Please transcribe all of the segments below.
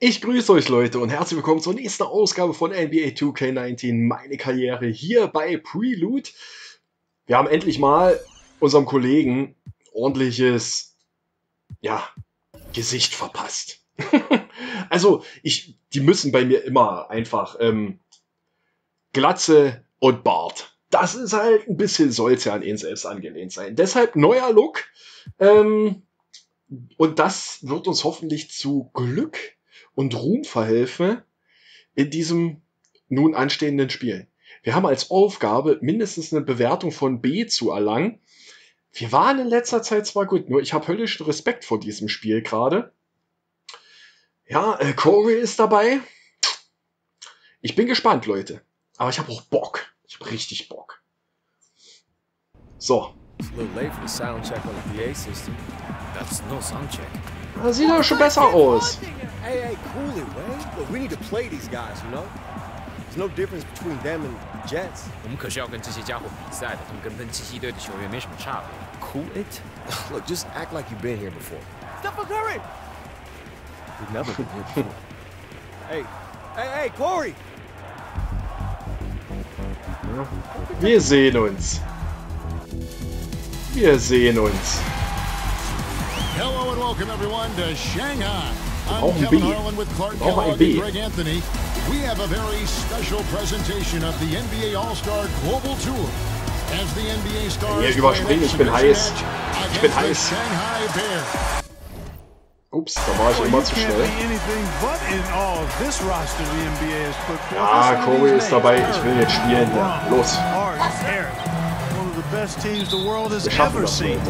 Ich grüße euch Leute und herzlich willkommen zur nächsten Ausgabe von NBA 2K19, meine Karriere hier bei Prelude. Wir haben endlich mal unserem Kollegen ordentliches, Gesicht verpasst. Also, die müssen bei mir immer einfach Glatze und Bart. Das ist halt ein bisschen, soll's ja an ihn selbst angelehnt sein. Deshalb neuer Look. Und das wird uns hoffentlich zu Glück und Ruhm verhelfen in diesem nun anstehenden Spiel. Wir haben als Aufgabe, mindestens eine Bewertung von B zu erlangen. Wir waren in letzter Zeit zwar gut, nur ich habe höllischen Respekt vor diesem Spiel gerade. Ja, Corey ist dabei. Ich bin gespannt, Leute. Aber ich habe auch Bock. Ich habe richtig Bock. So. Das sieht doch schon besser aus. Hey, cool it, man. Look, we need to play these guys, you know? There's no difference between them and the Jets. 我们可是要跟这些家伙比赛的，他们跟喷气系队的球员没什么差别。Cool it? Look, just act like you've been here before. Stephen Curry! We've never been here before. Hey, Corey! Wir sehen uns. Wir sehen uns. Hello and welcome everyone to Shanghai. Auch I'm ein B. Kevin Harlan with Clark Auch ein Kellogg B. and Greg Anthony. We have a very special presentation of the NBA All-Star Global Tour. As the NBA Stars Hier überspringen, ich bin heiß. Ich bin heiß. Shanghai Bears. Ups, da war ich immer zu schnell. Ja, Corey ist dabei. Ich will jetzt spielen hier. Los. Wir schaffen das, Leute.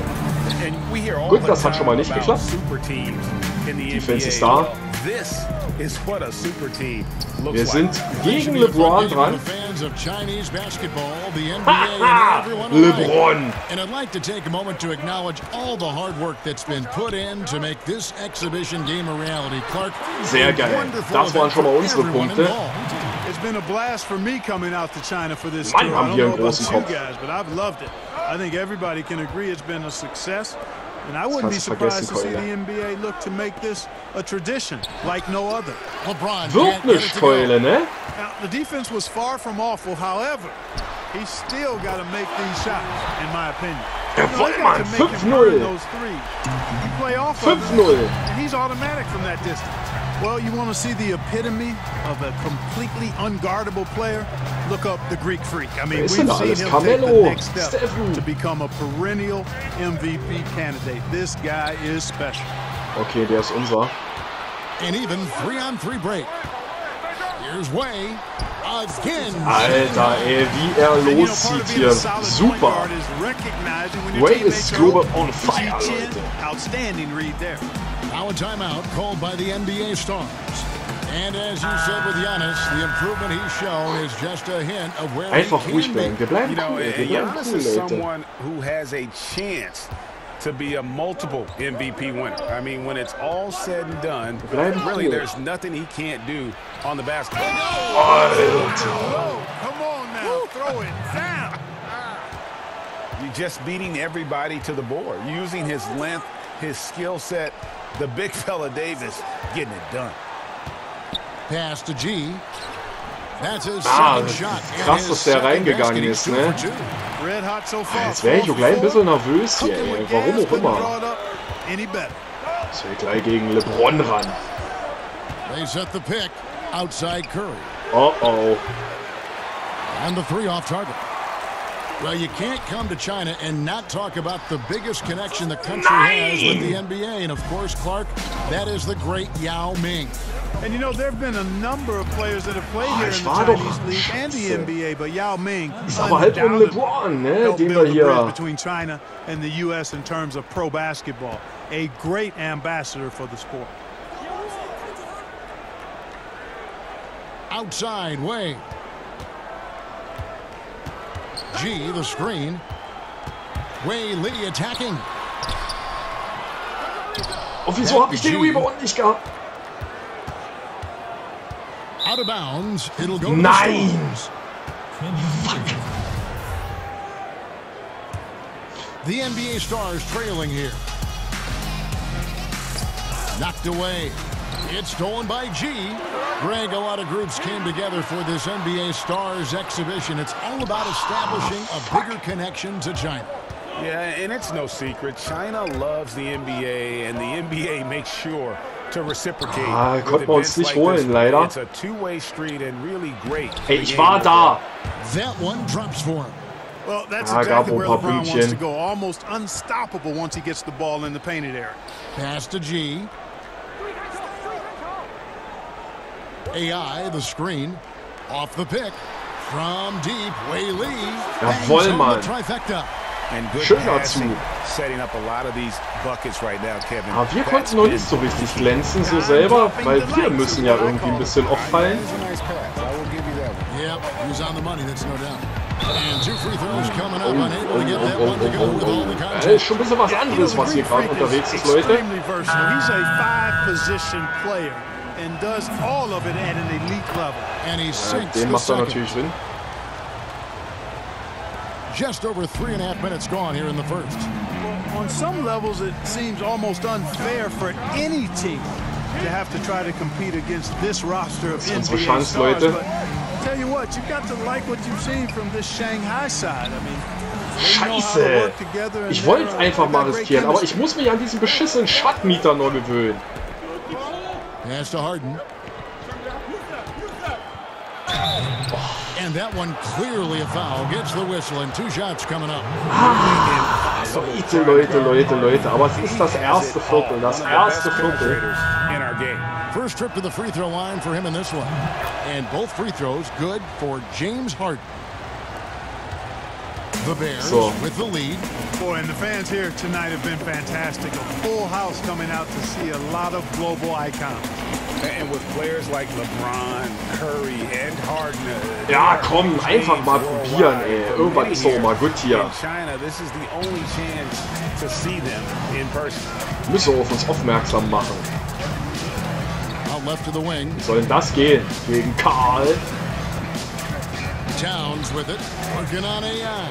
Gut, das hat schon mal nicht geklappt. Defense ist da. Wir sind gegen LeBron dran. Haha! LeBron! And I'd like to take a moment to acknowledge all the hard work that's been put in to make this exhibition game a reality. Clark, sehr geil. Das waren schon mal unsere Punkte. Mann, haben wir einen großen Kopf. I think everybody can agree it's been a success, and I wouldn't be surprised to see the NBA look to make this a tradition like no other. Wird nicht Keule, ne? Now, the defense was far from awful, however, he's still got to make these shots, in my opinion. Jawohl, Mann, 5-0. 5-0. And he's automatic from that distance. Well, you want to see the epitome of a completely unguardable player? Look up the Greek Freak. I mean, we've seen him take the next step to become a perennial MVP candidate. This guy is special. Okay, der ist unser. An even 3-on-3 break. Here's Way again. Alter, ey, wie er loszieht hier. Super. Way ist Global on fire, Leute. Outstanding read there. Now a timeout called by the NBA Stars. And as you said with Giannis, the improvement he's shown is just a hint of where Einfach he ruhig can bleiben. be. Wir bleiben You know, cool. Wir bleiben Giannis cool, is Leute. someone who has a chance to be a multiple MVP winner. I mean, when it's all said and done, really there's nothing he can't do on the basketball. Alter. Come on now, throw it down. You're just beating everybody to the board, using his length, his skill set. The big fella Davis getting it done. Pass to G. That's his second shot. Krass, dass der reingegangen ist, ne? Red hot so far. Jetzt wäre ich so gleich ein bisschen nervös hier, ey. Warum auch immer. Ich will gleich gegen LeBron ran. They set the pick outside Curry. Oh oh. And the three off target. Well, you can't come to China and not talk about the biggest connection the country has with the NBA. And of course, Clark, that is the great Yao Ming. And you know, there have been a number of players that have played here in the Chinese League and the NBA, but Yao Ming Ist aber halt um LeBron, ne? Den wir hier. Between China and the U.S. in terms of pro basketball. A great ambassador for the sport. Outside Way. G, the screen. Way, Liddy attacking. Und wieso habe ich den Rebound nicht gehabt? Out of bounds. It'll go to the Nein! Stars. The NBA Stars trailing here. Knocked away. It's stolen by G. Greg, a lot of groups came together for this NBA Stars exhibition. It's all about establishing a bigger connection to China. Yeah, and it's no secret. China loves the NBA, and the NBA makes sure to reciprocate. Konnten wir uns nicht holen, leider. It's a two-way street and really great. Hey, ich war da. That one drops for him. Well, that's exactly where LeBron wants to go. Almost unstoppable once he gets the ball in the painted area. Pass to G. AI, the screen. Off the pick. From deep, Wei Lee. Jawohl, Mann. Schöner Zug. Setting up a lot of these buckets right now, Kevin. Aber wir konnten noch nicht so richtig glänzen, so selber, weil wir müssen ja irgendwie ein bisschen auffallen. Yep, he's on the money, that's no doubt. And two free throws coming up, unable to get that one to go with all the contact. Ist schon ein bisschen was anderes, was hier gerade unterwegs ist, Leute. He's a five-position player and does all of it at an elite level. And he sinks den macht er natürlich drin. Just over 3.5 minutes gone here in the first. Well, on some levels, it seems almost unfair for any team to have to try to compete against this roster of NBA Chance, stars. Leute. But tell you what, you've got to like what you've seen from this Shanghai side. I mean, Scheiße! Ich wollte es einfach mal riskieren, aber ich muss mich an diesen beschissenen Shotmeter noch gewöhnen. Pass to Harden. And that one clearly a foul. Gets the whistle and two shots coming up. Leute. Aber es ist das erste Viertel. Das erste Viertel. First trip to the free throw line for him in this one. And both free throws good for James Harden. The Bears with the lead. Boy, and the fans here tonight have been fantastic. A full house coming out to see a lot of global icons. And with players like LeBron, Curry and Harden. Ja, komm, einfach mal probieren, ey. Irgendwann ist doch mal gut hier. Müssen wir auf uns aufmerksam machen. Wie soll denn das gehen? Gegen Karl. Towns with it, working on AI.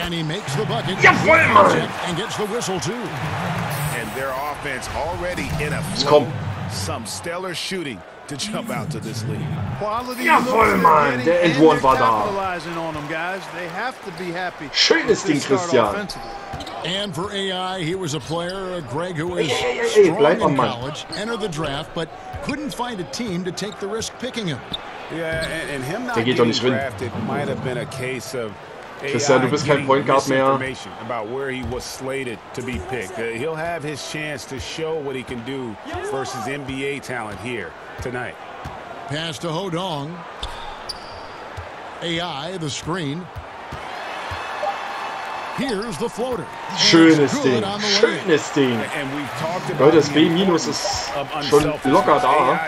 And he makes the bucket. Jawohl, Mann! And gets the whistle too. And their offense already in a flow. Some stellar shooting to jump out to this league. Jawohl, Mann! Der Endwurf war da. Schönes Ding, Christian. And for AI, he was a player, Greg, who was bleib strong in am college, entered the draft, but couldn't find a team to take the risk picking him. Yeah, and him not Der geht doch nicht rein. drafted might have been a case of Christian, du bist kein Point Guard mehr. About where he was slated to be picked. He'll have his chance to show what he can do versus NBA talent here tonight. Pass to Hodong. AI, the screen. Here's the floater. Schönes Ding. Schönes Ding. Leute, das B- ist schon locker da.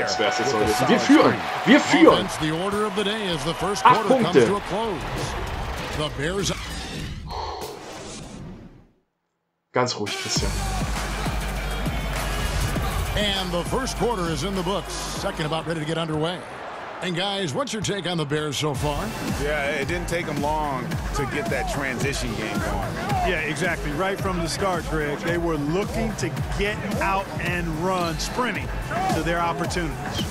Das wär's jetzt heute. Wir führen. Wir führen. 8 Punkte. Ganz ruhig, Christian. And the first quarter is in the books. Second about ready to get underway. And guys, what's your take on the Bears so far? Yeah, it didn't take them long to get that transition game going. Yeah, exactly. Right from the start, Greg, they were looking to get out and run, sprinting to their opportunities.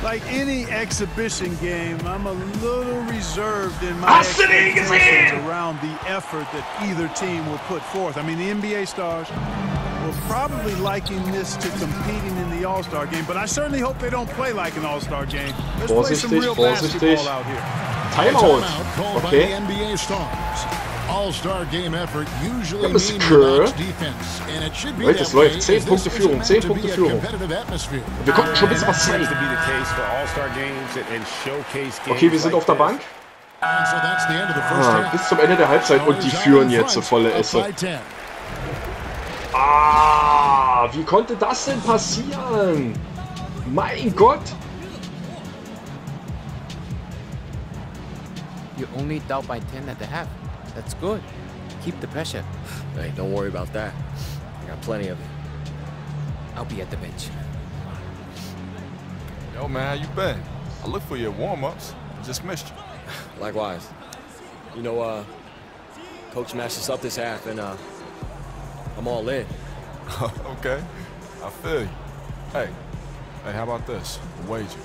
Like any exhibition game, I'm a little reserved in my expectations around the effort that either team will put forth. I mean, the NBA stars will probably liken this to competing in the All-Star game, but I certainly hope they don't play like an All-Star game. Let's play some real basketball out here. Timeout. Okay. All-Star game effort usually means defense, and it should be that es läuft. 10 Punkte Führung, 10 Punkte Führung. Wir konnten schon ein bisschen was zeigen. Okay, wir sind auf der Bank. Bis zum Ende der Halbzeit und die führen jetzt so volle Esse. Wie konnte das denn passieren? Mein Gott! You're only down by 10 at the half. That's good. Keep the pressure. Hey, don't worry about that. I got plenty of it. I'll be at the bench. Yo, man, how you been? I looked for your warm-ups. Just missed you. Likewise. You know, Coach matched us up this half, and I'm all in. Okay, I feel you. Hey, how about this? A wager.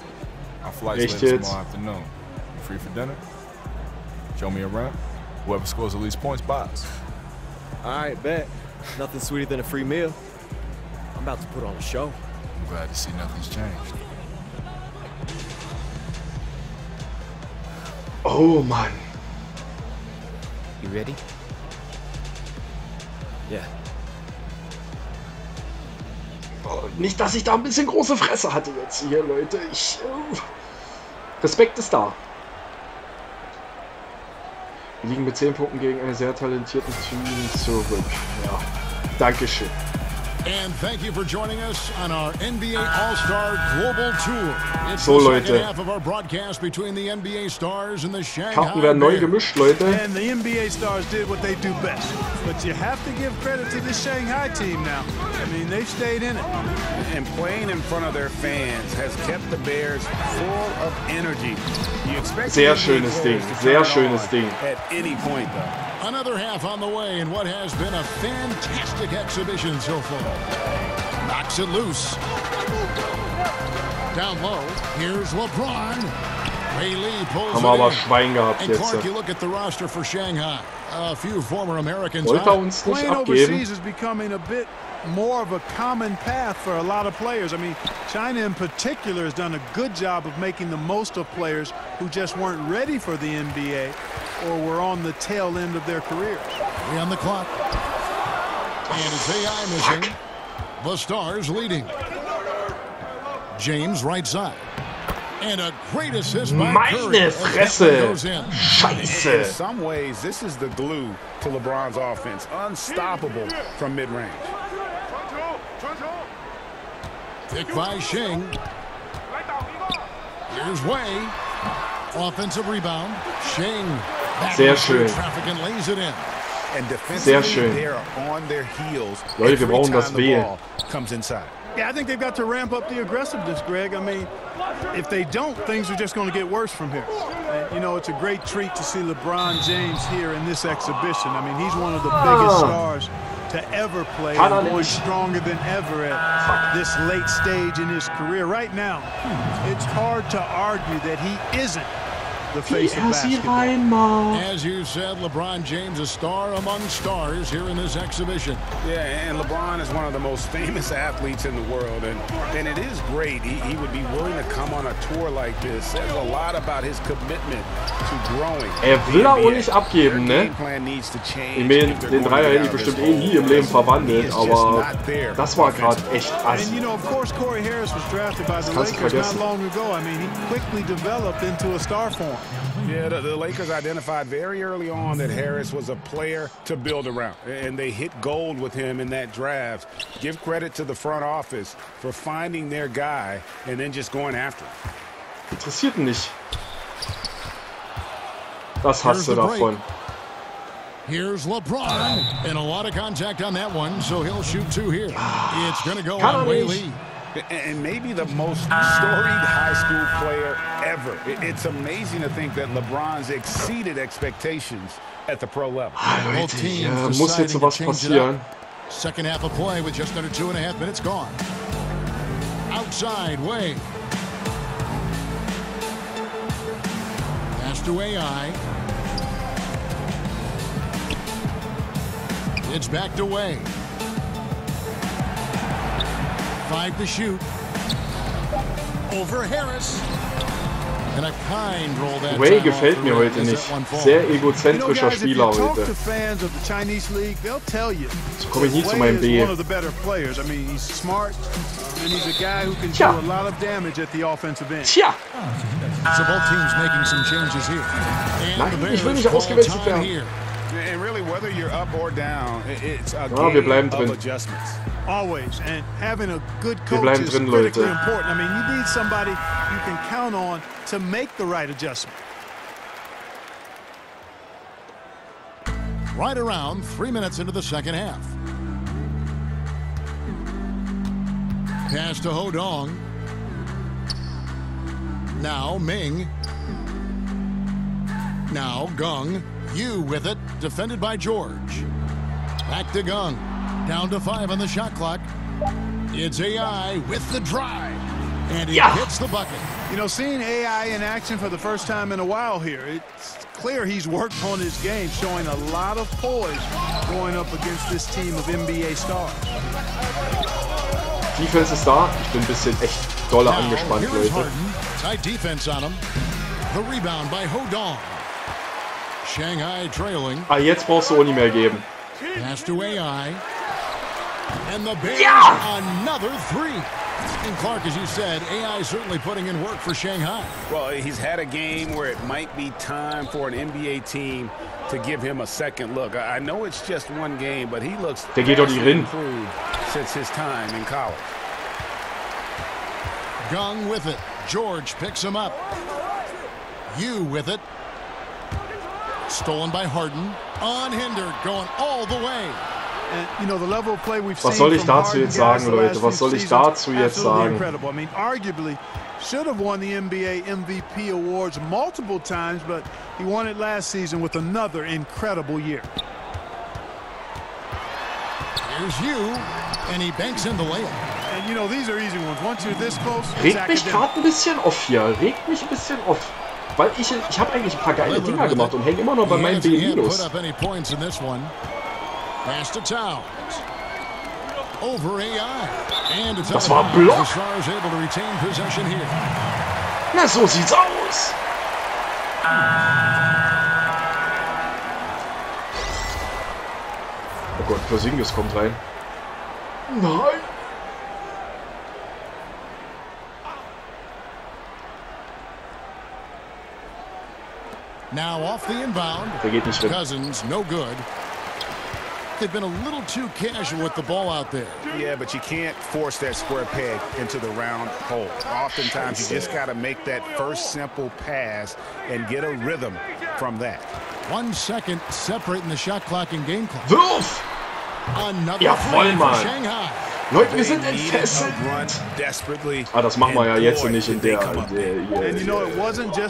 Our flight's later tomorrow afternoon. You free for dinner? Show me around. Whoever scores the least points buys. All right, bet. Nothing sweeter than a free meal. I'm about to put on a show. I'm glad to see nothing's changed. Oh, Mann. You ready? Yeah. Oh, nicht, dass ich da ein bisschen große Fresse hatte jetzt hier, Leute. Respekt ist da. Wir liegen mit 10 Punkten gegen einen sehr talentierten Team zurück. Ja, Dankeschön. And thank you for joining us on our NBA All-Star Global Tour. It's So, the Leute. second half of our broadcast between the NBA stars and the Shanghai Karten werden neu gemischt, Leute. And the NBA stars did what they do best. But you have to give credit to this Shanghai team now. I mean, they've stayed in it. And playing in front of their fans has kept the Bears full of energy. You expect Sehr schönes Ding, sehr schönes Ding. At any point, though. Another half on the way in what has been a fantastic exhibition so far. Knocks it loose. Down low, here's LeBron. Lee pulls Haben wir aber it in. Schwein gehabt And jetzt. Clark, you look at the roster for Shanghai. A few former Americans. Wollte uns nicht Playing abgeben. overseas is becoming a bit more of a common path for a lot of players. I mean, China in particular has done a good job of making the most of players who just weren't ready for the NBA or were on the tail end of their careers. 3 on the clock. And it's AI missing. The Stars leading. James right side. And a great assist by Curry. Meine Fresse! Goes in. In Scheiße! some ways, this is the glue to LeBron's offense. Unstoppable from mid-range. Pick by Shing. Here's Way. Offensive rebound. Shing. Back Sehr through schön. traffic and lays it in. And Sehr defensively, schön. they're on their heels. Leute, wir every brauchen das time the W. ball comes inside. Yeah, I think they've got to ramp up the aggressiveness, Greg. I mean, if they don't, things are just going to get worse from here. And, you know, it's a great treat to see LeBron James here in this exhibition. I mean, he's one of the biggest stars to ever play, and going stronger than ever at this late stage in his career. Right now, it's hard to argue that he isn't the face of basketball. As you said, LeBron James, a star among stars here in this exhibition. Yeah, and LeBron is one of the most famous athletes in the world, and it is great. He would be willing to come on a tour like this. Says a lot about his commitment to growing. Will er auch nicht abgeben, ne? Ich meine, den Dreier hätte ich bestimmt nie im Leben verwandelt, aber das war gerade echt ass. And you know, of course, Corey Harris was drafted by the Lakers not long ago. I mean, he quickly developed into a star form. Yeah, the Lakers identified very early on that Harris was a player to build around, and they hit gold with him in that draft. Give credit to the front office for finding their guy and then just going after him. Interessiert ihn nicht. Was hast du davon? Here's LeBron, and a lot of contact on that one, so he'll shoot 2 here. It's going to go on Lee. And maybe the most storied high school player ever. It's amazing to think that LeBron's exceeded expectations at the pro level. Leute, muss jetzt sowas passieren. Second half of play with just under 2.5 minutes gone. Outside, Way. Pass to AI. It's back to Way. 5 to shoot. Over Harris. And a kind roll that Way gefällt mir heute nicht. Sehr egozentrischer Spieler heute. So komme ich nie zu meinem B. Tja. Tja. So both teams making some changes here. Nein, ich will nicht ausgewechselt werden. And really, whether you're up or down, it's a wir bleiben game drin. of adjustments. Always, and having a good Wir coach bleiben is drin, critically Leute. important. I mean, you need somebody you can count on to make the right adjustment. Right around 3 minutes into the second half. Pass to Hodong. Now Ming. Now Gung, you with it, defended by George. Back to Gung, down to 5 on the shot clock. It's AI with the drive, and he hits the bucket. You know, seeing AI in action for the first time in a while here, it's clear he's worked on his game, showing a lot of poise going up against this team of NBA stars. Defense ist da. Ich bin ein bisschen echt dolle angespannt, Leute. Tight defense on him. The rebound by Hodong. Shanghai trailing. Ah, jetzt brauchst du auch nicht mehr geben. Pass to AI. And the Bears another 3. And Clark, as you said, AI certainly putting in work for Shanghai. Well, he's had a game where it might be time for an NBA team to give him a second look. I know it's just one game, but he looks improved since his time in college. Gung with it. George picks him up. You with it. Stolen by Harden. Unhindered, going all the way. And, you know, the level of play we've Was soll ich dazu jetzt sagen, Leute? Was soll ich dazu jetzt sagen? Incredible. I mean, arguably should have won the NBA MVP awards multiple times, but he won it last season with another incredible year. Here's you, and he banks in the layup. And you know, these are easy ones. Once you're this close, regt mich gerade ein bisschen auf hier. Regt mich ein bisschen auf. Weil ich habe eigentlich ein paar geile Dinger gemacht und hänge immer noch bei meinem B-. Das war ein Block. Na, so sieht's aus. Oh Gott, Porzingis kommt rein. Nein. Now off the inbound. Der geht nicht hin. Cousins, no good. They've been a little too casual with the ball out there. Yeah, but you can't force that square peg into the round hole. Oftentimes, you just got to make that first simple pass and get a rhythm from that. 1 second separating the shot clock and game clock. Wurf! Jawohl, Mann. Leute, wir sind entfesselt. Ah, das machen wir ja jetzt nicht in der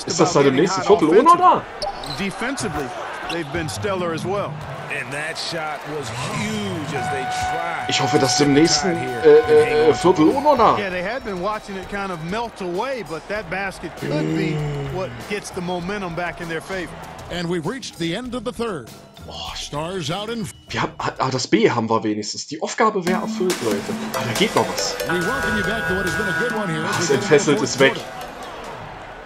Ist das seit dem nächsten Viertel, oder? Defensively, they've been stellar as well. Ich hoffe, dass im nächsten Viertel, oder? Yeah, they had been watching it kind of melt away, but that basket could be what gets the momentum back in their favor. And we've reached the end of the third. Oh, stars out in. Das B haben wir wenigstens. Die Aufgabe wäre erfüllt, Leute. Ah, da geht noch was. Das entfesselt ist weg.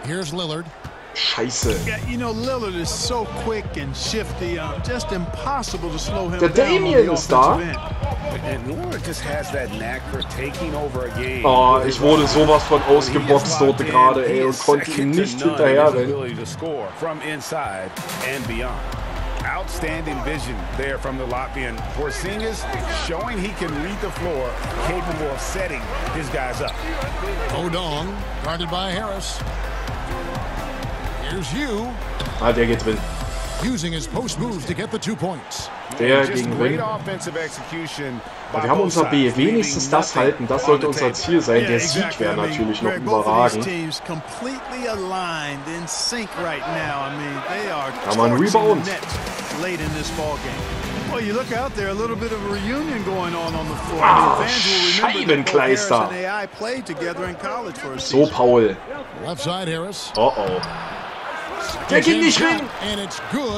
Here's Lillard. Scheiße. Yeah, you know, Lillard is so quick and shifty. Just impossible to slow him Der Damien ist da. Oh, ich wurde sowas von ausgeboxt dort gerade, ey, und konnte ihm nicht hinterherrennen. Outstanding vision there from the Latvian. Porzingis showing he can read the floor, capable of setting his guys up. Hodong, guarded by Harris. Here's you. Ah, der geht drin. Using his post moves to get the 2 points. Der ging drin. Aber wir haben unser B. Wenigstens das halten. Das sollte unser Ziel sein. Der Sieg wäre natürlich noch überragend. Da mal ein Rebound. Scheibenkleister. So, Paul. Oh, oh. Der ging nicht rein.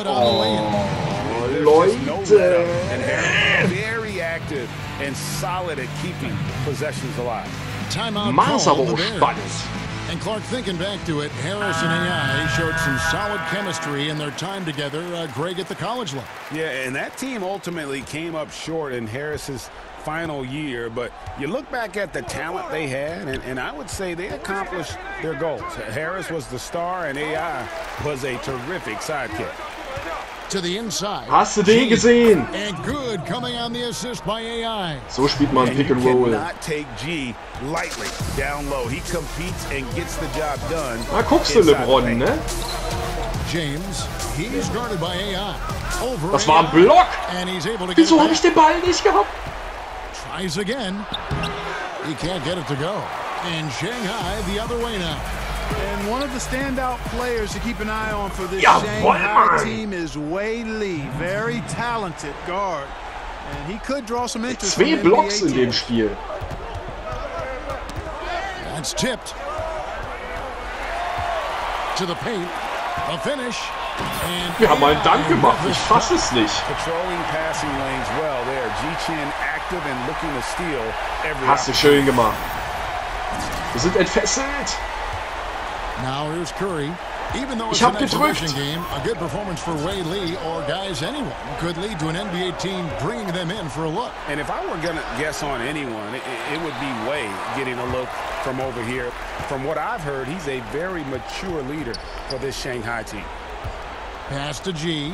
Oh, Leute. Mach's aber auch spannend. And Clark, thinking back to it, Harris and AI showed some solid chemistry in their time together, Greg, at the college level. Yeah, and that team ultimately came up short in Harris's final year, but you look back at the talent they had, and I would say they accomplished their goals. Harris was the star, and AI was a terrific sidekick. To the inside. Hast du den gesehen? And good coming on the assist by AI. So spielt man Pick and Roll. Not take G lightly down low. He competes and gets the job done. Na, guckst du, LeBron, ne? James, he's guarded by AI. Over das war ein Block. And he's able to get Wieso habe ich den Ball nicht gehabt? Tries again. He can't get it to go. And Shanghai the other way now. And one of the standout players to keep an eye on for this Shanghai team is Wei Li, very talented guard. And he could draw some interest. 2 Blocks in dem Spiel. That's tipped to the paint. A finish. Wir haben einen Dank gemacht. Ich fasse es nicht. Hast du schön gemacht. Wir sind entfesselt. Now here's Curry. Even though it's an exhibition game, a good performance for Wei Li or guys anyone could lead to an NBA team bringing them in for a look. And if I were going to guess on anyone, it would be Wei getting a look from over here. From what I've heard, he's a very mature leader for this Shanghai team. Pass to G.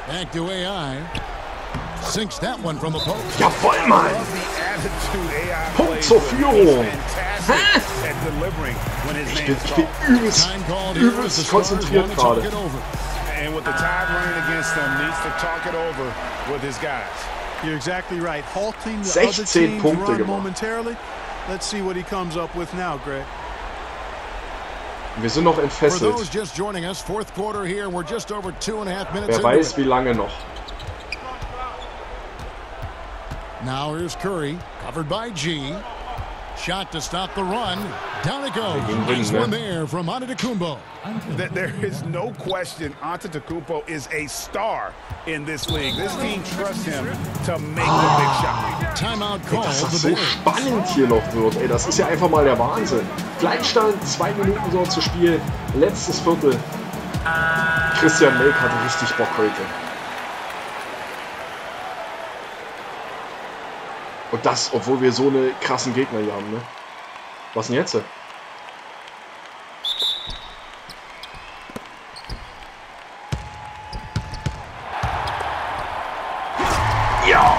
Back to AI. Sinks that one from the post. Jawohl, Mann! Punkt zur Führung. Ich bin übelst konzentriert gerade. And with the tide running against them, needs to talk it over with his guys. You're exactly right. Halting the other team's run momentarily. Let's see what he comes up with now, Greg. Wir sind noch entfesselt. Wer weiß, wie lange noch. Now here's Curry, covered by G. Shot to stop the run. Down it goes. Nice one there from Antetokounmpo. There is no question Antetokounmpo is a star in this league. This team trusts him to make the big shot. Timeout call. Dass das so spannend hier noch wird, ey, das ist ja einfach mal der Wahnsinn. Gleichstand, 2 Minuten so zu spielen, letztes Viertel. Kristian Lake hatte richtig Bock heute. Und das, obwohl wir so eine krassen Gegner hier haben, ne? Was denn jetzt? Ja!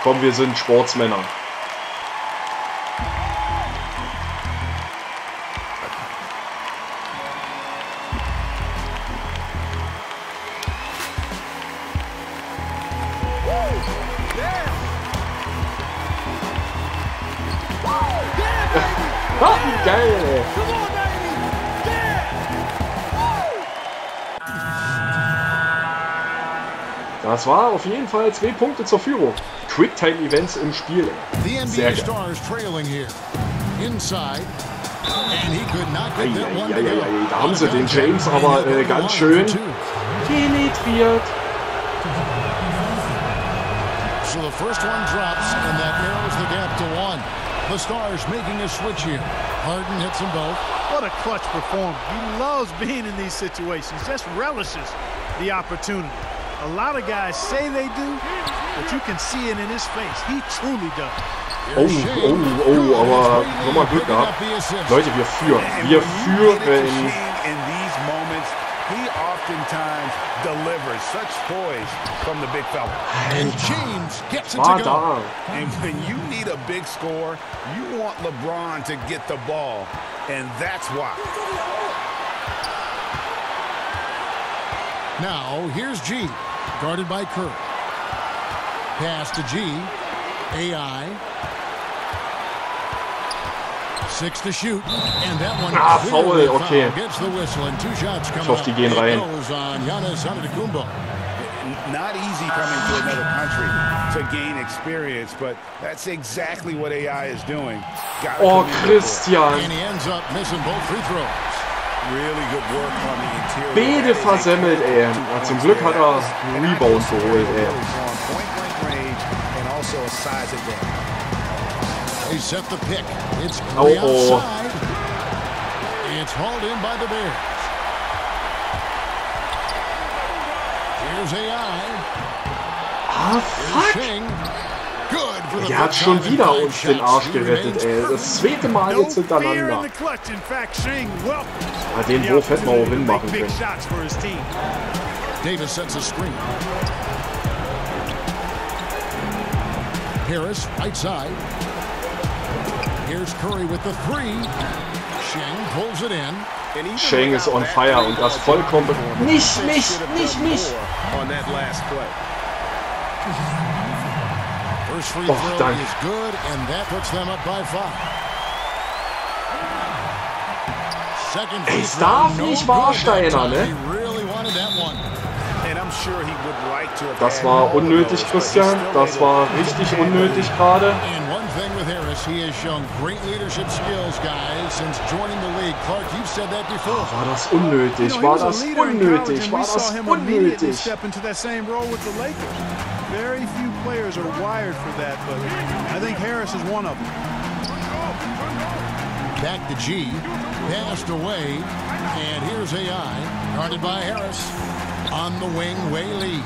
Komm, wir sind Sportsmänner. Geil! Das war auf jeden Fall 2 Punkte zur Führung. Quicktime-Events im Spiel. Sehr geil. Da haben sie den James aber ganz schön penetriert. So the first one drops and that narrows the gap to 1. The Stars making a switch here. Harden hits them both. What a clutch performance. He loves being in these situations. Just relishes the opportunity. A lot of guys say they do, but you can see it in his face. He truly does. Aber nochmal Glück gehabt. Leute, wir führen. Wir führen. He oftentimes delivers such poise from the big fella. And James gets it to go. And when you need a big score, you want LeBron to get the ball. And that's why. Now, here's G, guarded by Curry. Pass to G. AI. 6 to shoot, and that one Foul, okay. Gets the whistle and 2 shots come ich hoffe, die gehen rein. Not easy coming to another country to gain experience, but that's exactly what AI is doing. Oh, Kristian. And he ends up missing both free throws. Really good work on the interior. Beide versemmelt, ey. Ja, zum Glück hat er einen Rebound geholt, ey. They set the pick. It's outside. It's hauled in by the Bears. Here's AI. Ah, fuck. Er hat schon wieder uns den Arsch gerettet, ey. Das 2. Mal jetzt hintereinander. Ja, den Wurf hätten wir auch hinmachen können. Davis sets a screen. Harris, right side. Here's Curry with the 3. Sheng pulls it in. Sheng ist on fire und das vollkommen... Nicht! First free Oh, throw danke. is good, and that puts them up by 5. Second free Es throw, darf no nicht good wahr, that Steiner, time. ne? He really wanted that one. And I'm sure he would like to have Das had war more of unnötig, those, but he's Christian. still Das able war to richtig add unnötig lead. gerade. And one thing with Harris, he has shown great leadership skills, guys, since joining the league. Clark, you've said that before. War das unnötig? War das unnötig? War das unnötig? Step into that same role with the Lakers. Very few players are wired for that, but I think Harris is one of them. Back to G, passed away, and here's AI, guarded by Harris. On the wing, Lee.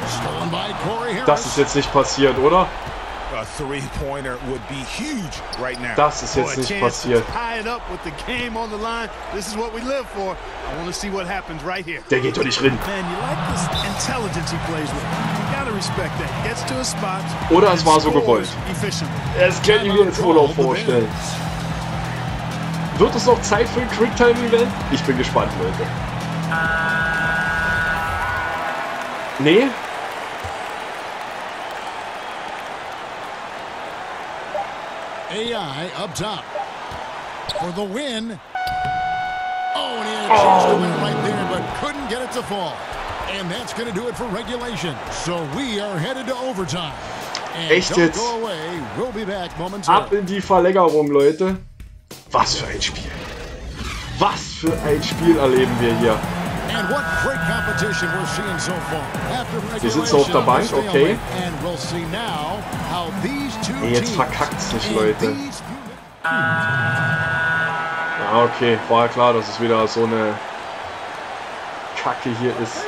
Stolen by Corey Harris. Das ist jetzt nicht passiert, oder? A three-pointer would be huge right now. Das ist jetzt nicht passiert. Tie it up with the game on the line. This is what we live for. I want to see what happens right here. Der geht doch nicht rein. Man, you like this intelligence he plays with. You gotta respect that. Gets to a spot. Oder es war so gewollt. Efficiently. Das kann ich mir jetzt wohl auch vorstellen. Wird es noch Zeit für ein Quicktime-Event? Ich bin gespannt, Leute. Nee? AI up top for the win. Oh, and he had a chance to win right there, but couldn't get it to fall. And that's going to do it for regulation. So we are headed to overtime. And Echt don't jetzt? go away. We'll be back momentarily. Ab in die Verlängerung, Leute. Was für ein Spiel. Was für ein Spiel erleben wir hier. And what great competition we're seeing so far. After Wir sitzen auf der Bank, okay. And we'll see now how these two Nee, jetzt teams verkackt's nicht, in Leute. these- Ja, okay. War ja klar, dass es wieder so eine Kacke hier ist.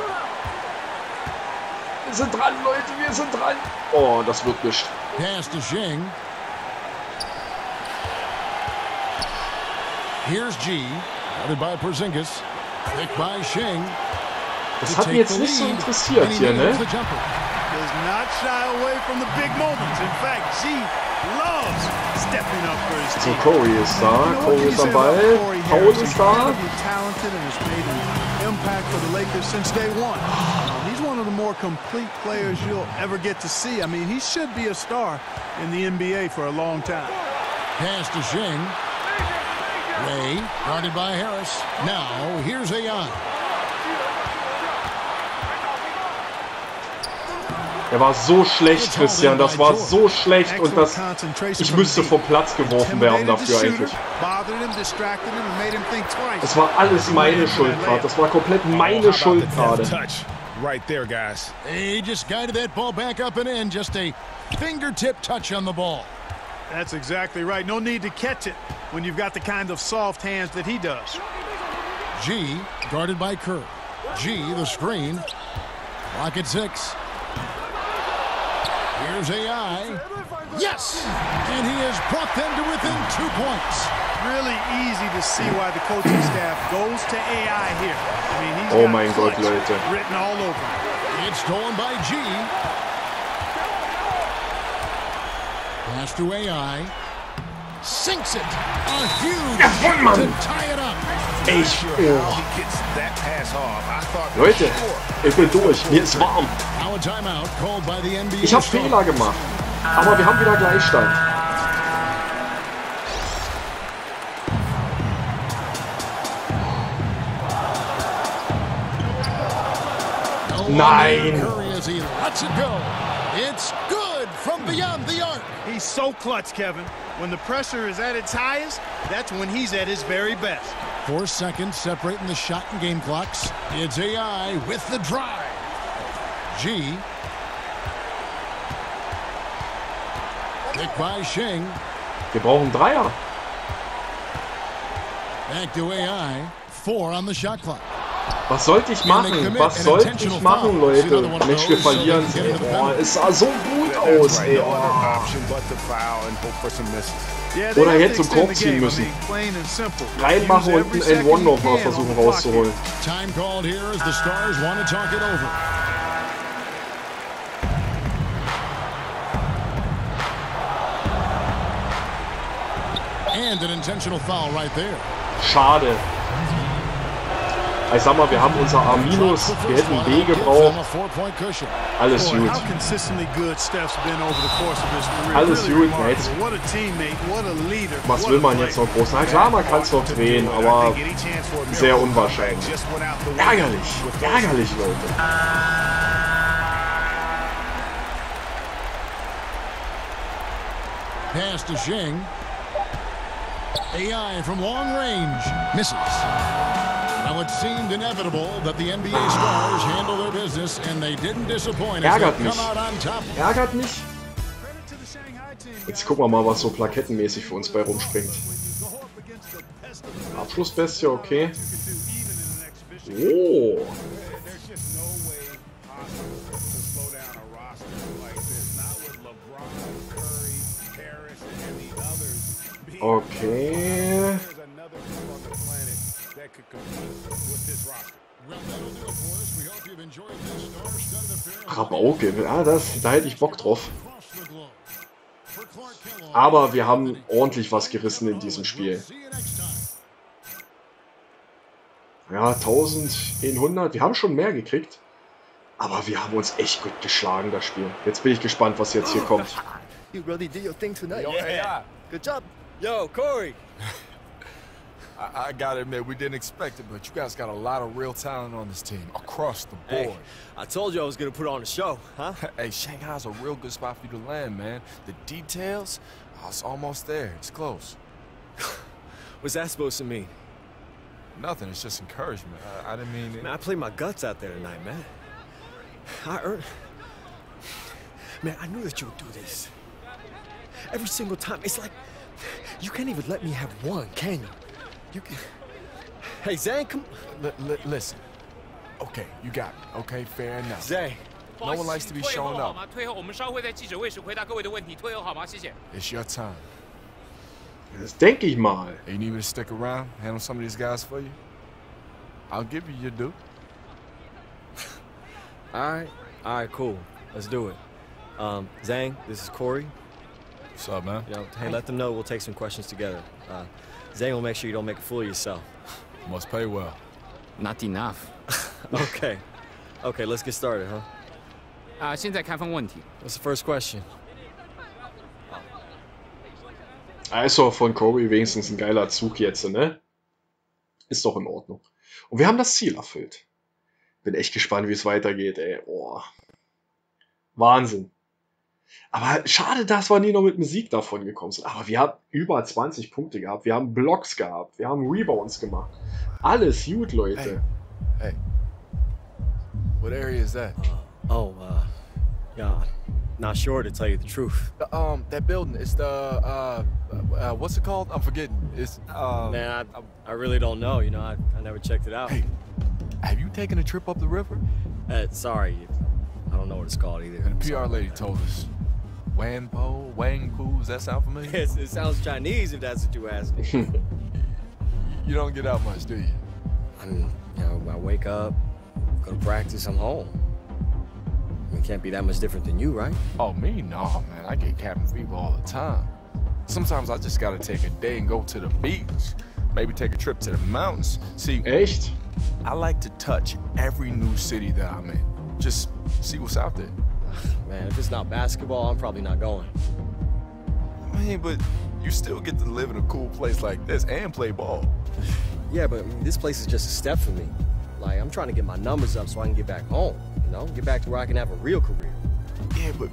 Wir sind dran, Leute. Wir sind dran. Oh, das wird nicht. Pass to Shing. Here's G, guarded by Porzingis. Picked by Shing. Das hat mich jetzt nicht so interessiert hier, ne? Does not shy away from the big moments. In fact, she loves stepping up for his So, team. Corey ist da. Corey ist am Ball. Paul ist da. Talented and has made an impact for the Lakers since day one. He's one of the more complete players you'll ever get to see. I mean, he should be a star in the NBA for a long time. Pass to Shing. Ray, guarded by Harris. Now, here's AI. Er war so schlecht, Christian. Das war so schlecht und das. Ich müsste vom Platz geworfen werden dafür eigentlich. Es war alles meine Schuld gerade. Das war komplett meine Schuld gerade. Right there, guys. He just guided that ball back up and in. Just a fingertip touch on the ball. That's exactly right. No need to catch it when you've got the kind of soft hands that he does. G, guarded by Kerr. G, the screen. Clock at 6. Here's AI. Yes! And he has brought them to within 2 points. Really easy to see why the coaching staff goes to AI here. I mean, he's Oh got mein Gott, clutch Leute. written all over him. It's stolen by G. Pass to AI. Sinks it. A huge Jawohl, Mann. to tie it up. Ich. He gets that pass off. I thought for Leute, sure. ich bin durch. Mir ist warm. Now a timeout called by the NBA. Ich habe Fehler gemacht. Aber wir haben wieder Gleichstand. Nein. Curry as he lets it go. It's good from beyond the arc. He's so clutch, Kevin. When the pressure is at its highest, that's when he's at his very best. 4 seconds separating the shot and game clocks. It's AI with the drive. G. Picked by Shing. Wir brauchen Dreier. Back to AI. 4 on the shot clock. Was sollte ich machen? Was sollte ich machen, Leute? Mensch, wir verlieren. Oh, es sah so gut aus, ey. No Oh. other option but to foul and hope for some misses. Yeah, they Oder have hätte to zum Korb extend the ziehen game. I müssen. mean, plain and simple. Reinmachen Use und every einen N1 second noch mal you can versuchen on the clock rauszuholen. Time called here as the Stars want to talk it over. And an intentional foul right there. Schade. Ich sag mal, wir haben unser A-, wir hätten ein B gebraucht. Alles gut. Alles gut, Mate. Was will man jetzt noch groß? Na klar, man kann es noch drehen, aber sehr unwahrscheinlich. Ärgerlich, ärgerlich, Leute. Pass to Shing. AI from long range misses. Well, it seemed inevitable that the NBA stars handle their business, and they didn't disappoint. Ärgert mich. Ärgert mich. Jetzt gucken wir mal, was so plakettenmäßig für uns bei rumspringt. Abschlussbestie, okay. Oh. Okay. Rabauke, ja, da hätte ich Bock drauf. Aber wir haben ordentlich was gerissen in diesem Spiel. Ja, 1100, wir haben schon mehr gekriegt. Aber wir haben uns echt gut geschlagen, das Spiel. Jetzt bin ich gespannt, was jetzt hier kommt. You really did your thing tonight. Yeah. Good job. Yo, Corey. I gotta admit, we didn't expect it, but you guys got a lot of real talent on this team, across the board. Hey, I told you I was gonna put on a show, huh? Hey, Shanghai's a real good spot for you to land, man. The details, it's almost there. It's close. What's that supposed to mean? Nothing, it's just encouragement. I didn't mean it. Man, I played my guts out there tonight, man. I earned... Man, I knew that you would do this. Every single time. It's like, you can't even let me have one, can you? You can... Hey, Zane, come... Listen. Okay, you got it. Okay, fair enough. Zane. No one likes to be shown up. It's your time. Das denke ich mal. You need me to stick around, handle some of these guys for you? I'll give you your due. All right, cool. Let's do it. Zane, this is Corey. What's up, man? You know, hey, let them know we'll take some questions together. Zane will make sure you don't make a fool of yourself. Must pay well. Not enough. Okay, let's get started, huh? 现在看分问题。 What's the first question? Also von Corey wenigstens ein geiler Zug jetzt, ne? Ist doch in Ordnung. Und wir haben das Ziel erfüllt. Bin echt gespannt, wie es weitergeht, ey. Oh. Wahnsinn. Aber schade, dass wir nie noch mit Musik davon gekommen sind. Aber wir haben über 20 Punkte gehabt. Wir haben Blocks gehabt. Wir haben Rebounds gemacht. Alles gut, Leute. Hey. What area is that? Yeah, not sure to tell you the truth. That building, it's the, what's it called? I'm forgetting. It's, Man, I really don't know, you know, I never checked it out. Hey, have you taken a trip up the river? Sorry, I don't know what it's called either. And the PR lady told us. Wangpo, Wangpu, does that sound familiar? Yes, it sounds Chinese if that's what you ask me. You don't get out much, do you? I mean, you know, I wake up, go to practice, I'm home. I mean, it can't be that much different than you, right? Oh, me? No, man. I get cabin fever all the time. Sometimes I just gotta take a day and go to the beach. Maybe take a trip to the mountains. See, Echt? I like to touch every new city that I'm in. Just see what's out there. Man, if it's not basketball, I'm probably not going. I mean, but you still get to live in a cool place like this and play ball. Yeah, but I mean, this place is just a step for me. Like, I'm trying to get my numbers up so I can get back home, you know? Get back to where I can have a real career. Yeah, but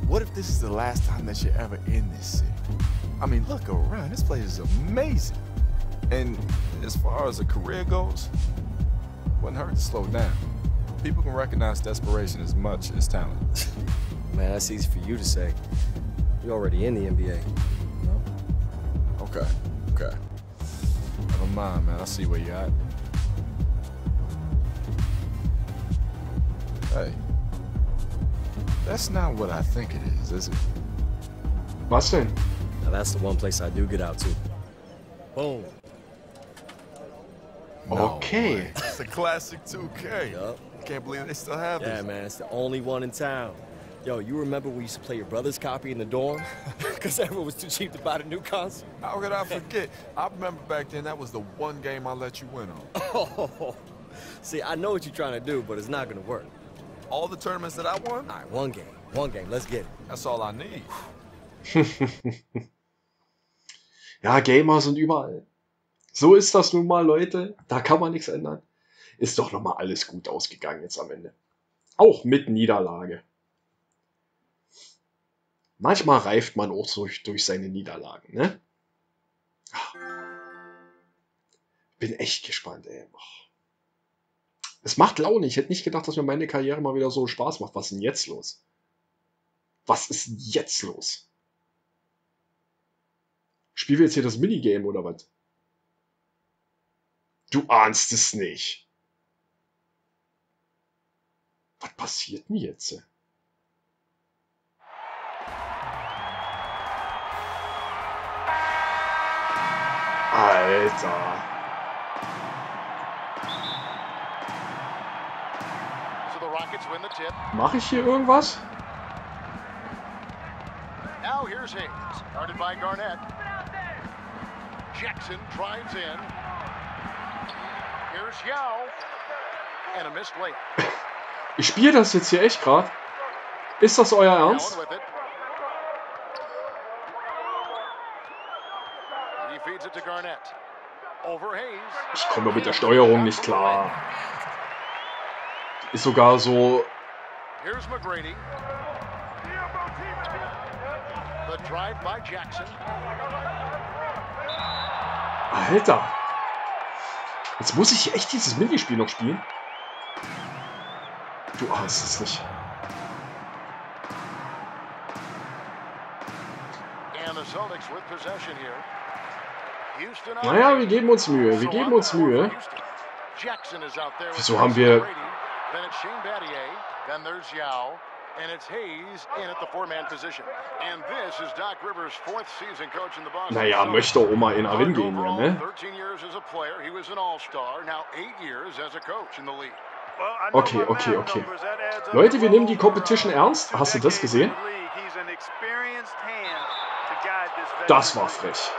what if this is the last time that you're ever in this city? I mean, look around. This place is amazing. And as far as a career goes, wouldn't hurt to slow down. People can recognize desperation as much as talent. Man, that's easy for you to say. You're already in the NBA, you know? Okay. Never mind, man. I see where you're at. Hey, that's not what I think it is it? Was denn? Now that's the one place I do get out to. Boom. Okay. No, it's a classic 2K. Yup. Can't believe they still have this. Yeah, man, it's the only one in town. Yo, you remember we used to play your brother's copy in the dorm? Because everyone was too cheap to buy the new console? How could I forget? I remember back then that was the one game I let you win on. Oh, See, I know what you're trying to do, but it's not gonna work. All the tournaments that I won? All right, one game, let's get it. That's all I need. Ja, Gamer sind überall. So ist das nun mal, Leute. Da kann man nichts ändern. Ist doch nochmal alles gut ausgegangen jetzt am Ende. Auch mit Niederlage. Manchmal reift man auch durch seine Niederlagen, ne? Bin echt gespannt, ey. Es macht Laune. Ich hätte nicht gedacht, dass mir meine Karriere mal wieder so Spaß macht. Was ist denn jetzt los? Was ist denn jetzt los? Spielen wir jetzt hier das Minigame oder was? Du ahnst es nicht. Was passiert denn jetzt? Alter. Mache ich hier irgendwas? Now here's Hayes, guarded by Garnett. Jackson drives in. Here's Yao. And a missed layup. Ich spiele das jetzt hier echt gerade. Ist das euer Ernst? Ich komme mit der Steuerung nicht klar. Ist sogar so. Alter. Jetzt muss ich echt dieses Minispiel noch spielen. Du ahnst es nicht. Naja, wir geben uns Mühe. Wir geben uns Mühe. Wieso haben wir... Naja, möchte auch mal in Arin gehen, ja, ne? Okay. Leute, wir nehmen die Competition ernst. Hast du das gesehen? Das war frech.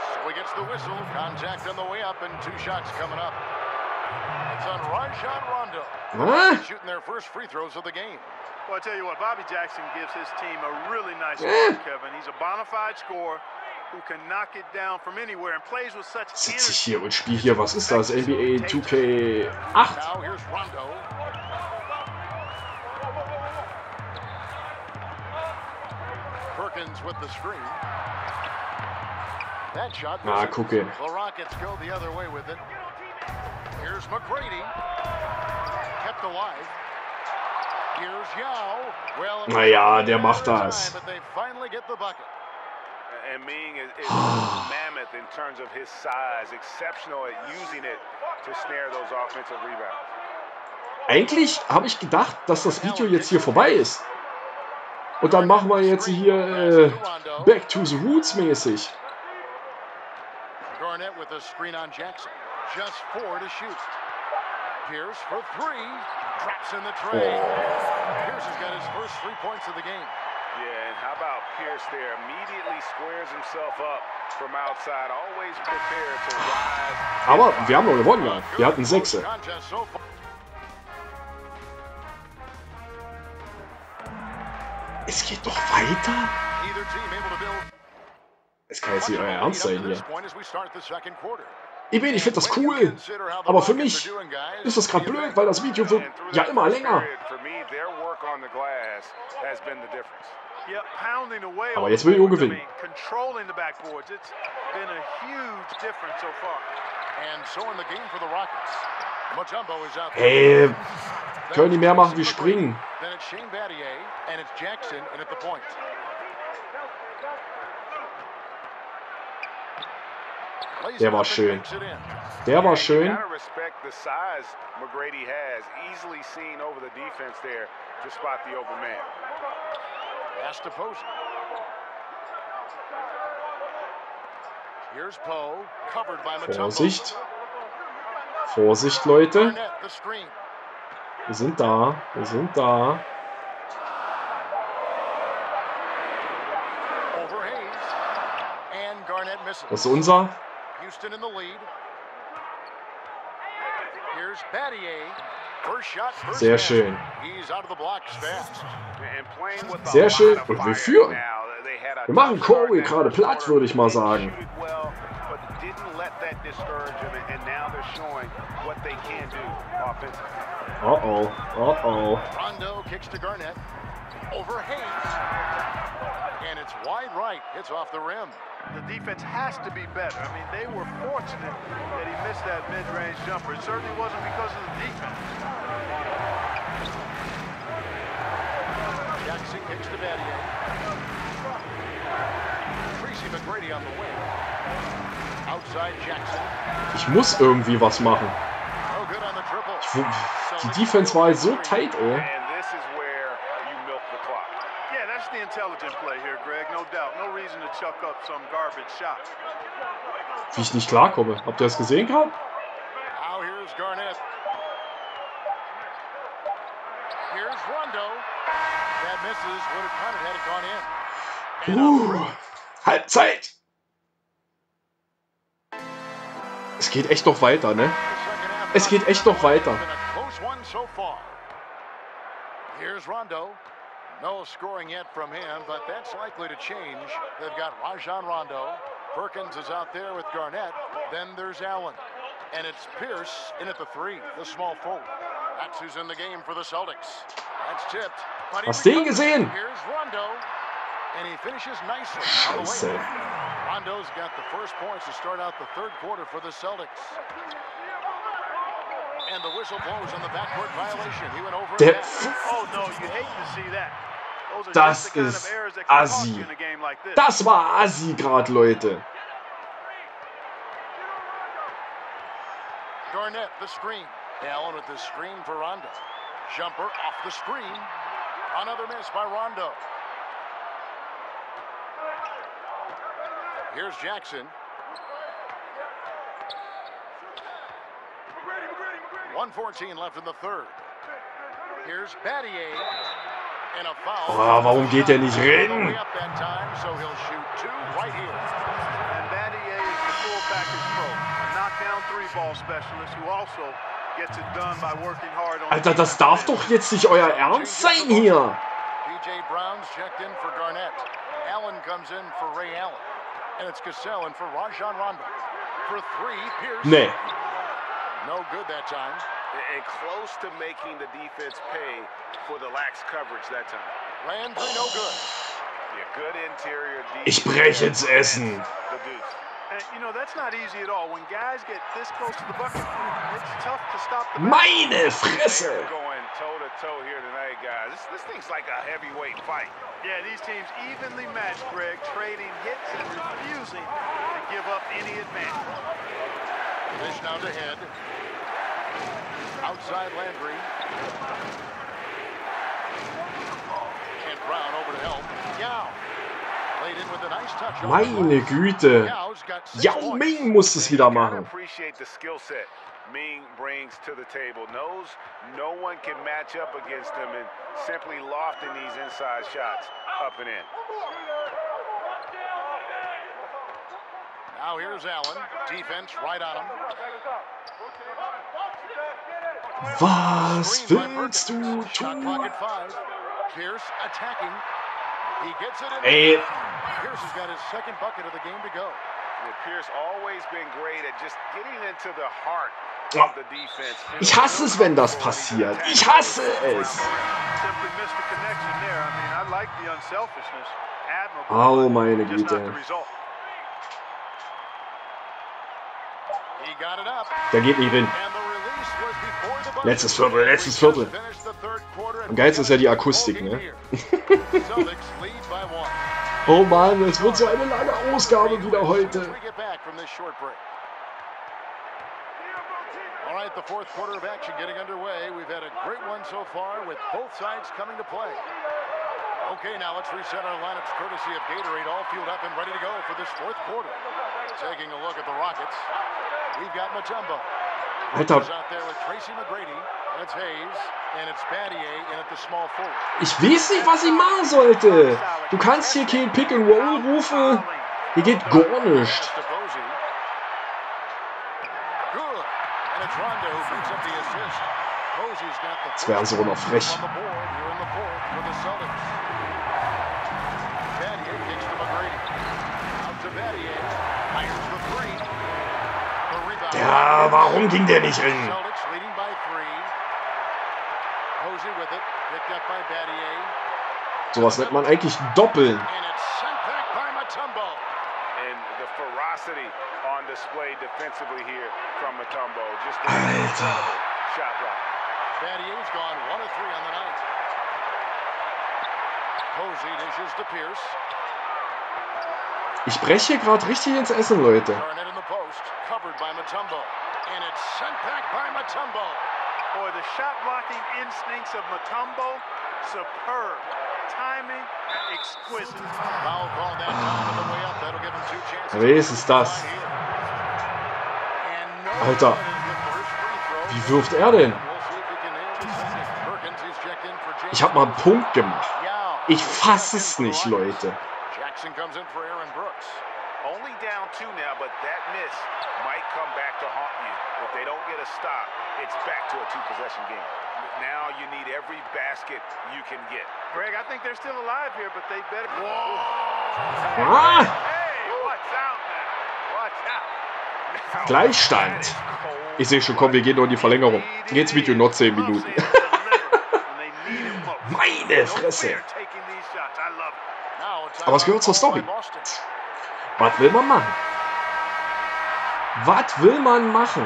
Well, I tell you what, Bobby Jackson gives his team a really nice score, Kevin. He's a bona fide scorer who can knock it down from anywhere and plays with such energy. Sitze ich hier und spiele hier, was ist das? NBA 2K8? Ah, gucke. Naja, der macht das. Eigentlich habe ich gedacht, dass das Video jetzt hier vorbei ist. Und dann machen wir jetzt hier Back to the Roots mäßig. Pierce for three, traps in the tray. Pierce has got his first 3 points of the game. Yeah, and how about Pierce there? Immediately squares himself up from outside, always prepared to rise. Aber wir haben noch gewonnen, ja. Wir hatten 6. Es geht doch weiter. Es kann jetzt nicht euer Ernst sein hier. Ich finde das cool, aber für mich ist das gerade blöd, weil das Video wird ja immer länger. Aber jetzt will ich auch gewinnen. Hey, können die mehr machen wie springen? Der war schön. Der war schön. Vorsicht. Vorsicht, Leute. Wir sind da. Wir sind da. Das ist unser. Sehr schön. Sehr schön. Und wir führen. Wir machen Corey gerade platt, würde ich mal sagen. Uh-oh. Uh-oh. Rondo kicks to Garnett. Over Hayes. And it's wide right. It's off the rim. The defense has to be better. I mean, they were fortunate that he missed that mid-range jumper. It certainly wasn't because of the defense. Jackson kicks to Battier. Tracy McGrady on the wing. Outside Jackson. Ich muss irgendwie was machen. No good on the triple. Die Defense war halt so tight, ey. That's the intelligent play here, Greg. No doubt. No reason to chuck up some garbage shot. Wie ich nicht klarkomme. Habt ihr das gesehen gehabt? Now here's Garnett. Here's Rondo. That misses. Would have counted had it gone in. Halbzeit. Es geht echt noch weiter, ne? Es geht echt noch weiter. Here's Rondo. No scoring yet from him, but that's likely to change. They've got Rajon Rondo. Perkins is out there with Garnett. Then there's Allen. And it's Pierce in at the three, the small forward. That's who's in the game for the Celtics. That's tipped. Hast du ihn gesehen? Here's Rondo. And he finishes nicely. Scheiße. Rondo's got the first points to start out the third quarter for the Celtics. And the whistle blows on the backcourt violation. He went over Der oh no, you hate to see that. Das ist assi. Das war assi gerade, Leute. Garnett, the screen. Allen with the screen for Rondo. Jumper off the screen. Another miss by Rondo. Here's Jackson. 1:14 left in the third. Here's Battier. And a foul. Oh, warum geht der nicht rein? Up that time, so he'll shoot two right here. And Battier is the full package pro, a knockdown three-ball specialist who also gets it done by working hard on. Alter, das darf doch jetzt nicht euer Ernst sein hier. PJ Brown's checked in for Garnett. Allen comes in for Ray Allen. And it's Cassell in for Rajon Rondo. For three, Pierce. Nee. No good that time. And close to making the defense pay for the lax coverage that time. Landry, no good. Yeah, good interior defense. Ich brech ins Essen. The deuce. And you know that's not easy at all. When guys get this close to the bucket, it's tough to stop the. Meine Fresse. Going toe to toe here tonight, guys. This thing's like a heavyweight fight. Yeah, these teams evenly matched, Greg, trading hits and refusing to give up any advantage. Dish now to head. Outside Landry. And Brown over to help. Yao. Played in with a nice touch. Meine Güte. Yao Ming muss es wieder machen. Appreciate the skill set Ming brings to the table. Knows no one can match up against him and simply lofting these inside shots up and in. Now here's Allen. Defense right on him. Was willst du tun? Pierce attacking. He gets it in. Ey. Pierce has got his second bucket of the game to go. Pierce always been great at just getting into the heart of the defense. Ich hasse es, wenn das passiert. Ich hasse es. Oh, meine Güte. Der geht nicht hin. Letztes Viertel, letztes Viertel. Am geilsten ist ja die Akustik, ne? Oh Mann, es wird so eine lange Ausgabe wieder heute. All right, the fourth quarter of action getting underway. We've had a great one so far with both sides coming to play. Okay, now let's reset our lineups courtesy of Gatorade, all fueled up and ready to go for this fourth quarter. Taking a look at the Rockets, we've got Mutombo. Alter. Out there with Tracy McGrady, and it's Hayes, and it's Battier in at the small forward. Ich weiß nicht, was ich machen sollte. Du kannst hier kein Pick and Roll rufen. Hier geht gar nichts. And it's Rondo who brings up the Das wären so noch frech. Ja, warum ging der nicht rein? Sowas nennt man eigentlich Doppeln. Alter. Ich breche gerade richtig ins Essen, Leute. Boy, the shot blocking instincts of Mutombo, superb. Timing, exquisite. Foul call that time on the way up. That'll give him 2 chances. Wer ist das? Alter. Wie wirft er denn? Ich habe mal einen Punkt gemacht. Ich fasse es nicht, Leute. Jackson comes in for Aaron Brooks. Only down 2 now, but that miss might come back to haunt you. If they don't get a stop, it's back to a 2-possession game. Now you need every basket you can get. Greg, I think they're still alive here, but they better... Ah. Hey, what's out, man? What's out? Gleichstand. Ich sehe schon, komm, wir gehen nur in die Verlängerung. Jetzt Video noch 10 Minuten. Meine Fresse. Aber es gehört zur Story. Was will man machen? Was will man machen?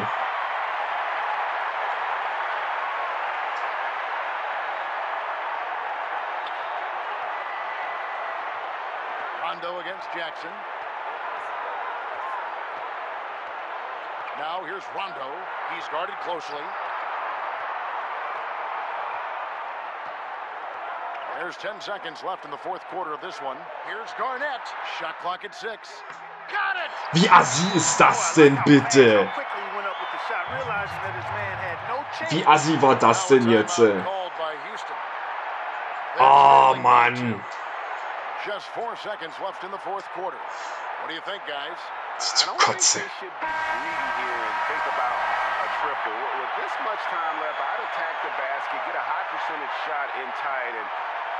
Rondo against Jackson. Now here's Rondo. He's guarded closely. There's 10 seconds left in the 4th quarter of this one. Here's Garnett. Shot clock at 6. Got it! Wie assi ist das denn bitte? Wie assi war das denn jetzt? Oh Mann. Just 4 seconds left in the 4th quarter. What do you think, guys? Das ist zu kotzen. Triple. With this much time left, I'd attack the basket, get a high percentage shot in tight, and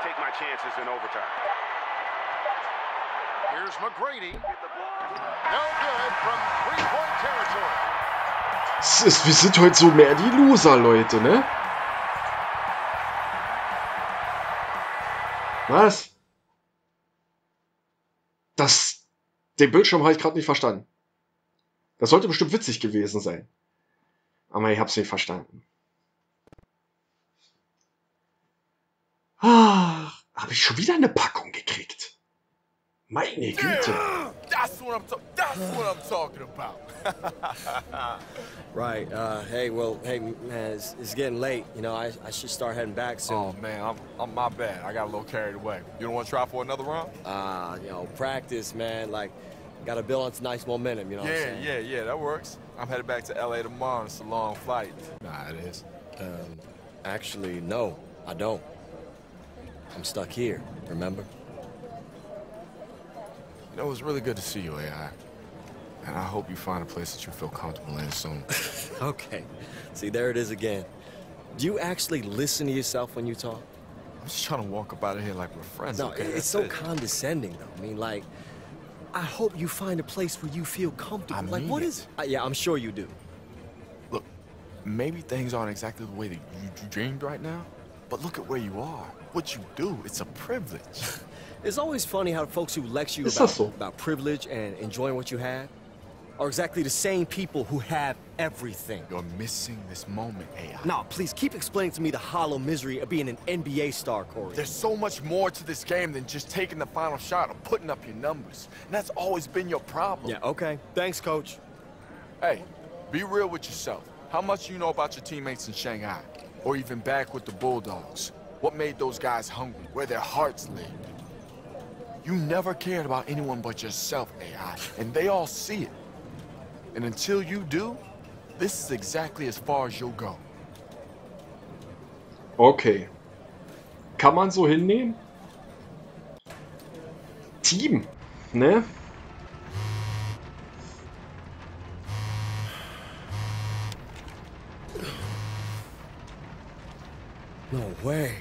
take my chances in overtime. Here's McGrady. No good from 3-point territory. Wir sind heute so mehr die Loser, Leute, ne? Was? Den Bildschirm habe ich gerade nicht verstanden. Das sollte bestimmt witzig gewesen sein. Aber ich hab's nicht verstanden. Ah, habe ich schon wieder eine Packung gekriegt? Meine Güte. That's what I'm talking about. Right. Hey, man, it's getting late. You know, I should start heading back soon. Oh man, I'm my bad. I got a little carried away. You don't want to try for another round? You know, practice, man. Like, got to build on tonight's momentum. You know what I'm saying? Yeah, that works. I'm headed back to LA tomorrow. It's a long flight. Nah, it is. Actually, no, I don't. I'm stuck here, remember? You know, it was really good to see you, AI. And I hope you find a place that you feel comfortable in soon. Okay. See, there it is again. Do you actually listen to yourself when you talk? I'm just trying to walk up out of here like we're friends. No, okay? it's so condescending, though. I mean, like, I hope you find a place where you feel comfortable. I like, mean what is... yeah, I'm sure you do. Look, maybe things aren't exactly the way that you dreamed right now, but look at where you are. What you do, it's a privilege. It's always funny how folks who lecture you about privilege and enjoying what you have are exactly the same people who have everything. You're missing this moment, AI. No, please, keep explaining to me the hollow misery of being an NBA star, Corey. There's so much more to this game than just taking the final shot or putting up your numbers. And that's always been your problem. Yeah, okay. Thanks, Coach. Hey, be real with yourself. How much do you know about your teammates in Shanghai? Or even back with the Bulldogs? What made those guys hungry? Where their hearts lay? You never cared about anyone but yourself, AI, and they all see it. And until you do, this is exactly as far as you'll go. Okay. Kann man so hinnehmen? Team, ne? No way.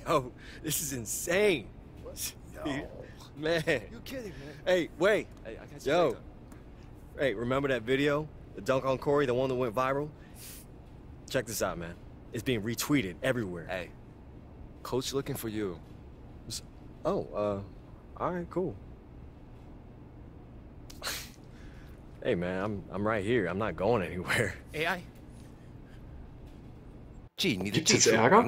Yo, this is insane. Yo. Man. You kidding, man? Hey, wait. Hey, I got you. Yo. Hey, remember that video? The dunk on Corey, the one that went viral? Check this out, man. It's being retweeted everywhere. Hey, coach looking for you. Oh, all right, cool. Hey, man, I'm right here. I'm not going anywhere. AI? Gibt es Ärger?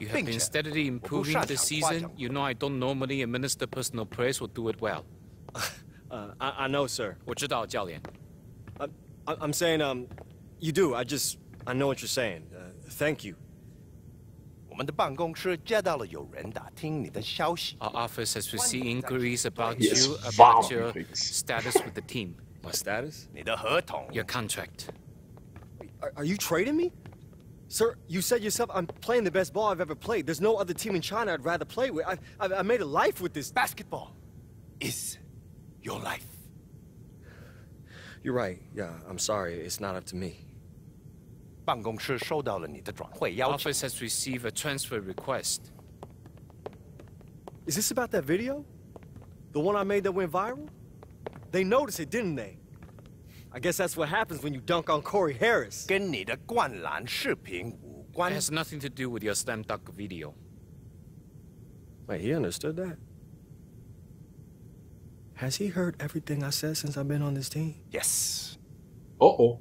You have been steadily improving this season. You know I don't normally administer personal praise or do it well. I know, sir. 我知道，教练。 I'm saying, you do. I know what you're saying. Thank you. Our office has received inquiries about you, about your status with the team. My status? Your contract. Are you trading me? Sir, you said yourself I'm playing the best ball I've ever played. There's no other team in China I'd rather play with. I made a life with this. Basketball is your life. You're right. Yeah, I'm sorry. It's not up to me. Office has received a transfer request. Is this about that video? The one I made that went viral? They noticed it, didn't they? I guess that's what happens when you dunk on Corey Harris. It has nothing to do with your slam dunk video. Wait, he understood that? Has he heard everything I said since I've been on this team? Yes. Uh-oh.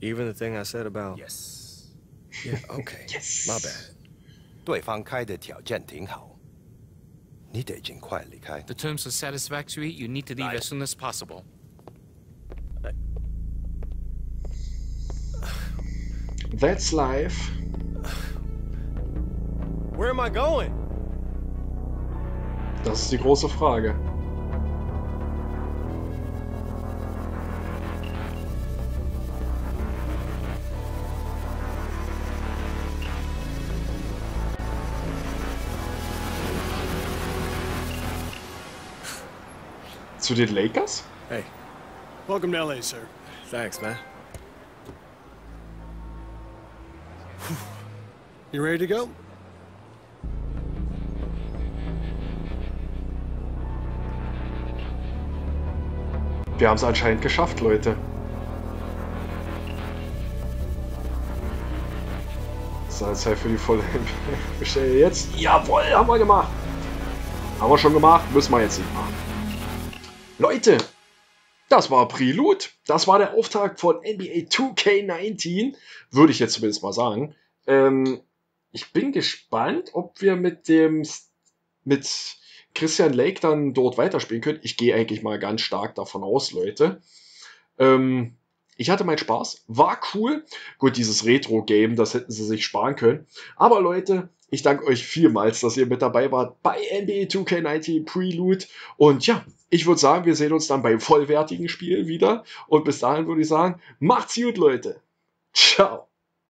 Even the thing I said about... Yes. Yeah, okay. Yes. My bad. The terms are satisfactory. You need to leave as soon as possible. That's life. Where am I going? Das ist die große Frage. Zu den Lakers? Hey. Welcome to LA, sir. Thanks, man. You ready to go? Wir haben es anscheinend geschafft, Leute. So, Zeit für die volle Bestelle jetzt. Jawohl, haben wir gemacht. Haben wir schon gemacht, müssen wir jetzt nicht machen. Leute, das war Prelude. Das war der Auftakt von NBA 2K19, würde ich jetzt zumindest mal sagen. Ich bin gespannt, ob wir mit Kristian Lake dann dort weiterspielen können. Ich gehe eigentlich mal ganz stark davon aus, Leute. Ich hatte meinen Spaß, war cool. Gut, dieses Retro-Game, das hätten sie sich sparen können. Aber Leute, ich danke euch vielmals, dass ihr mit dabei wart bei NBA 2K19 Prelude. Und ja, ich würde sagen, wir sehen uns dann beim vollwertigen Spiel wieder. Und bis dahin würde ich sagen, macht's gut, Leute. Ciao.